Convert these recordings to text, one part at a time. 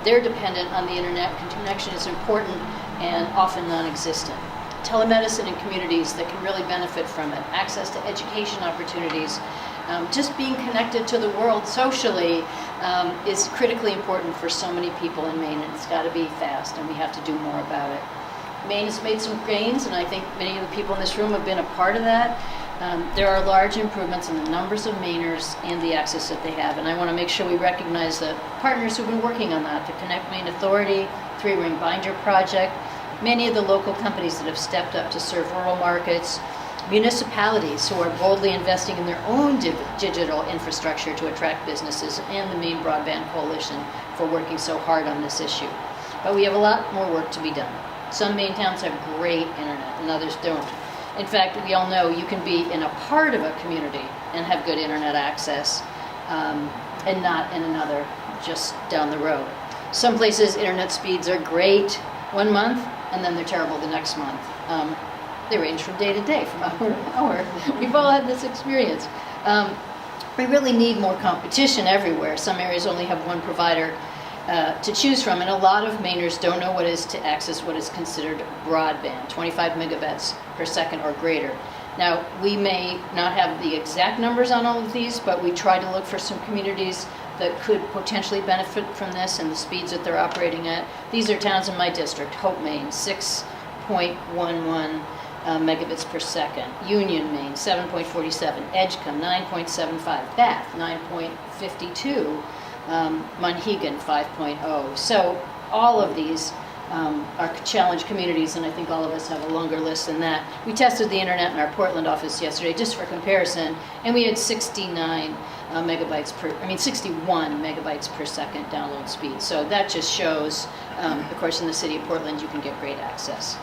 They're dependent on the internet. Connection is important and often non-existent. Telemedicine in communities that can really benefit from it, access to education opportunities, just being connected to the world socially is critically important for so many people in Maine, and it's got to be fast, and we have to do more about it. Maine has made some gains, and I think many of the people in this room have been a part of that. There are large improvements in the numbers of Mainers and the access that they have, and I want to make sure we recognize the partners who've been working on that, the Connect Maine Authority, Three Ring Binder Project, many of the local companies that have stepped up to serve rural markets, municipalities who are boldly investing in their own digital infrastructure to attract businesses, and the Maine Broadband Coalition for working so hard on this issue. But we have a lot more work to be done. Some Maine towns have great internet and others don't. In fact, we all know you can be in a part of a community and have good internet access and not in another just down the road. Some places internet speeds are great one month and then they're terrible the next month. They range from day to day, from hour to hour. We've all had this experience. We really need more competition everywhere. Some areas only have one provider to choose from, and a lot of Mainers don't know what is to access what is considered broadband, 25 megabits per second or greater. Now, we may not have the exact numbers on all of these, but we try to look for some communities that could potentially benefit from this and the speeds that they're operating at. These are towns in my district: Hope, Maine, 6.11 megabits per second; Union, Maine, 7.47; Edgecombe, 9.75; Bath, 9.52; Monhegan, 5.0. So all of these are challenged communities, and I think all of us have a longer list than that. We tested the internet in our Portland office yesterday just for comparison, and we had 61 megabytes per second download speed. So that just shows, of course, in the city of Portland, you can get great access.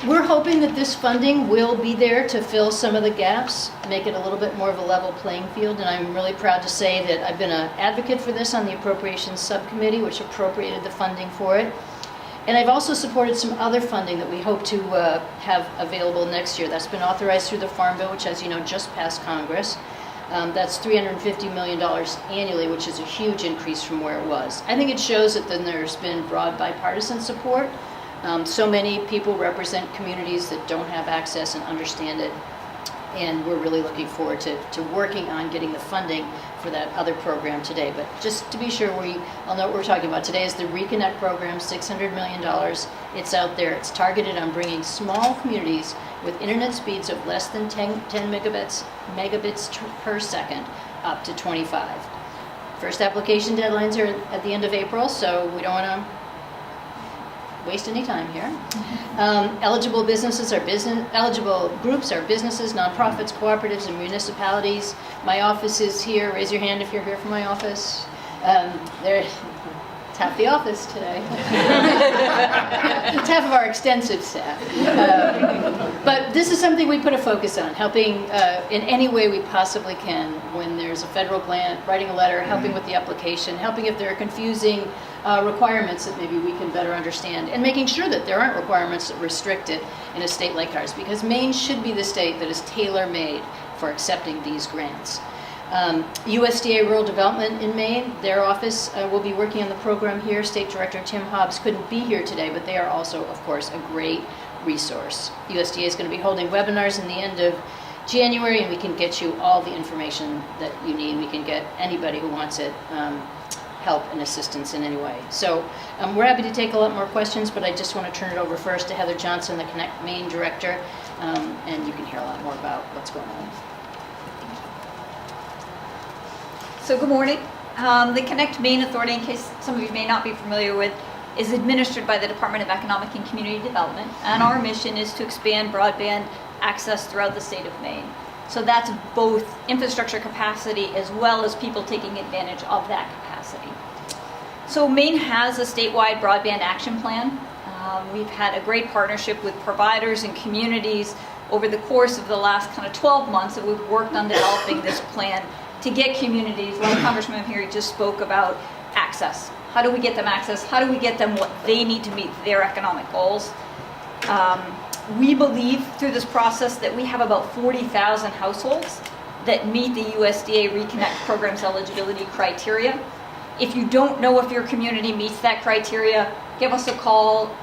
We're hoping that this funding will be there to fill some of the gaps, make it a little bit more of a level playing field, and I'm really proud to say that I've been an advocate for this on the Appropriations Subcommittee, which appropriated the funding for it. And I've also supported some other funding that we hope to have available next year. That's been authorized through the Farm Bill, which, as you know, just passed Congress. That's $350 million annually, which is a huge increase from where it was. I think it shows that then there's been broad bipartisan support. So many people represent communities that don't have access and understand it, and we're really looking forward to working on getting the funding for that other program today. But just to be sure, I'll know what we're talking about. Today is the Reconnect program, $600 million. It's out there. It's targeted on bringing small communities with internet speeds of less than 10 megabits per second up to 25. First application deadlines are at the end of April, so we don't want to waste any time here. Eligible groups are businesses, nonprofits, cooperatives, and municipalities. My office is here. Raise your hand if you're here from my office. It's half the office today. It's half of our extensive staff. But this is something we put a focus on, helping in any way we possibly can when there's a federal grant, writing a letter, helping with the application, helping if there are confusing requirements that maybe we can better understand, and making sure that there aren't requirements that restrict it in a state like ours, because Maine should be the state that is tailor-made for accepting these grants. USDA Rural Development in Maine, their office will be working on the program here. State Director Tim Hobbs couldn't be here today, but they are also, of course, a great resource. USDA is going to be holding webinars in the end of January, and we can get you all the information that you need. We can get anybody who wants it help and assistance in any way. So we're happy to take a lot more questions, but I just want to turn it over first to Heather Johnson, the Connect Maine Director, and you can hear a lot more about what's going on. So good morning. The Connect Maine Authority, in case some of you may not be familiar with, is administered by the Department of Economic and Community Development, and our mission is to expand broadband access throughout the state of Maine. So that's both infrastructure capacity as well as people taking advantage of that capacity. So Maine has a statewide broadband action plan. We've had a great partnership with providers and communities over the course of the last kind of 12 months that we've worked on developing this plan to get communities, like Congresswoman here just spoke about, access. How do we get them access? How do we get them what they need to meet their economic goals? We believe through this process that we have about 40,000 households that meet the USDA Reconnect program's eligibility criteria. If you don't know if your community meets that criteria, give us a call.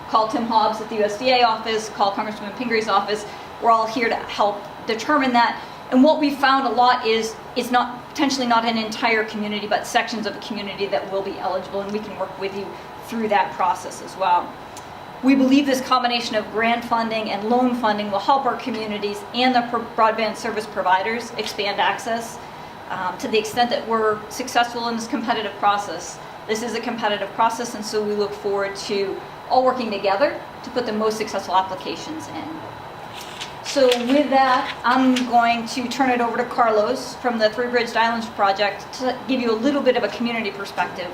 Call Tim Hobbs at the USDA office, call Congresswoman Pingree's office. We're all here to help determine that. And what we found a lot is it's not potentially not an entire community, but sections of a community that will be eligible, and we can work with you through that process as well. We believe this combination of grant funding and loan funding will help our communities and the broadband service providers expand access to the extent that we're successful in this competitive process. This is a competitive process, and so we look forward to all working together to put the most successful applications in. So with that, I'm going to turn it over to Carlos from the Three Bridged Islands Project to give you a little bit of a community perspective.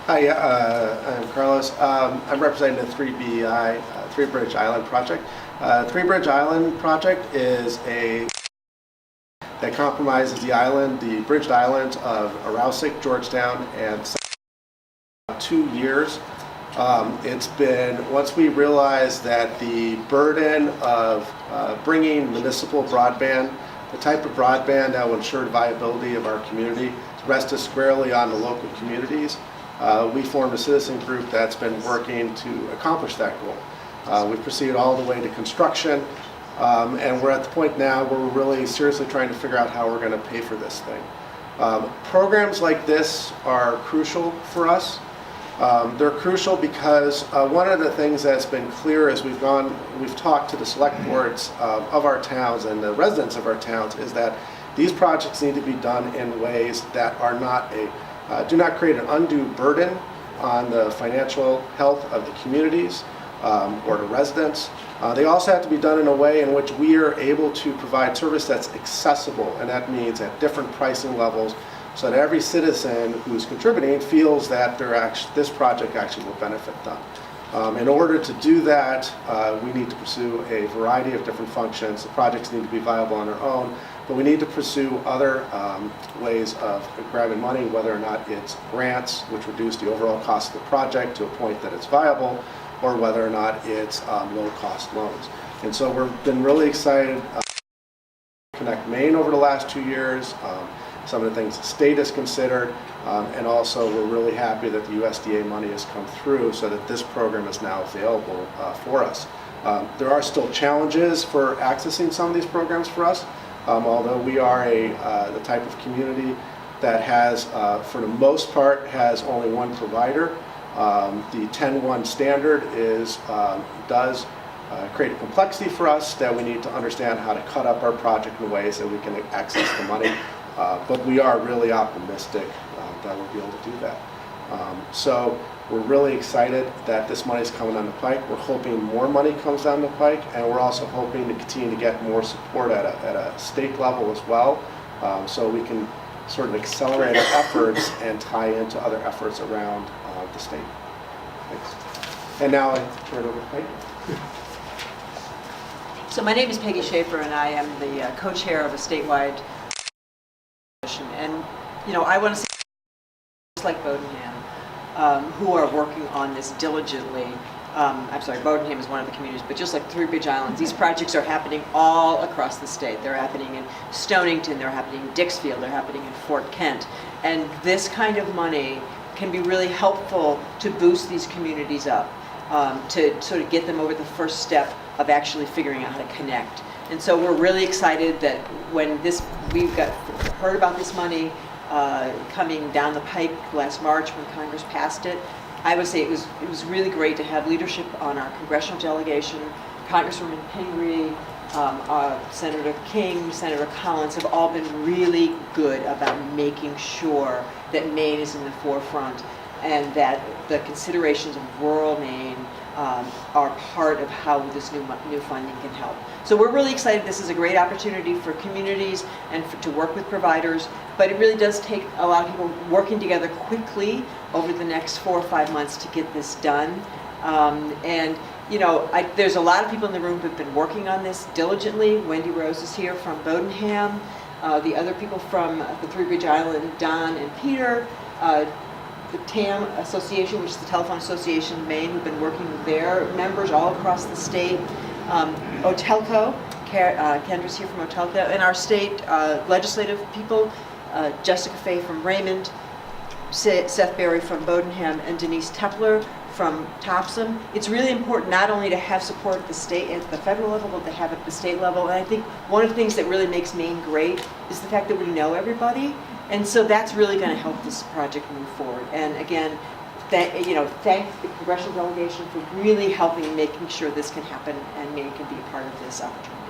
Hi, I'm Carlos. I'm representing the Three Bridge Island Project. Three Bridge Island Project is that compromises the bridged islands of Arousik, Georgetown, and 2 years. It's been, once we realized that the burden of bringing municipal broadband, the type of broadband that will ensure the viability of our community, rested squarely on the local communities, we formed a citizen group that's been working to accomplish that goal. We've proceeded all the way to construction, and we're at the point now where we're really seriously trying to figure out how we're going to pay for this thing. Programs like this are crucial for us. They're crucial because one of the things that's been clear as we've talked to the select boards of our towns and the residents of our towns is that these projects need to be done in ways that are do not create an undue burden on the financial health of the communities or the residents. They also have to be done in a way in which we are able to provide service that's accessible, and that means at different pricing levels, so that every citizen who's contributing feels that this project actually will benefit them. In order to do that, we need to pursue a variety of different functions. The projects need to be viable on their own, but we need to pursue other ways of grabbing money, whether or not it's grants, which reduce the overall cost of the project to a point that it's viable, or whether or not it's low-cost loans. And so we've been really excited Connect Maine over the last 2 years, some of the things the state has considered, and also we're really happy that the USDA money has come through so that this program is now available for us. There are still challenges for accessing some of these programs for us, although we are the type of community that has, for the most part, has only one provider. The 10-1 standard does create a complexity for us that we need to understand how to cut up our project in ways that we can access the money. But we are really optimistic that we'll be able to do that. So we're really excited that this money is coming down the pike. We're hoping more money comes down the pike, and we're also hoping to continue to get more support at a state level as well, so we can sort of accelerate our efforts and tie into other efforts around the state. Thanks. And now I turn it over to Peggy. So my name is Peggy Schaefer, and I am the co-chair of a statewide coalition. And I want to say, just like Bodenham, who are working on this diligently. I'm sorry, Bodenham is one of the communities, but just like Three Bridge Islands, these projects are happening all across the state. They're happening in Stonington, they're happening in Dixfield, they're happening in Fort Kent. And this kind of money can be really helpful to boost these communities up, to sort of get them over the first step of actually figuring out how to connect. And so we're really excited that when we've heard about this money coming down the pike last March when Congress passed it. I would say it was really great to have leadership on our congressional delegation. Congresswoman Pingree, Senator King, Senator Collins have all been really good about making sure that Maine is in the forefront and that the considerations of rural Maine are part of how this new funding can help. So we're really excited. This is a great opportunity for communities and to work with providers, but it really does take a lot of people working together quickly over the next 4 or 5 months to get this done. There's a lot of people in the room who've been working on this diligently. Wendy Rose is here from Bodenham. The other people from the Three Bridge Island, Don and Peter, the TAM Association, which is the Telephone Association of Maine, who've been working with their members all across the state. Otelco, Kendra's here from Otelka, and our state legislative people, Jessica Fay from Raymond, Seth Berry from Bodenham, and Denise Tepler from Topsom. It's really important not only to have support at the state and at the federal level, but to have it at the state level. And I think one of the things that really makes Maine great is the fact that we know everybody. And so that's really going to help this project move forward. And again, thank the congressional delegation for really helping making sure this can happen and Maine can be a part of this opportunity.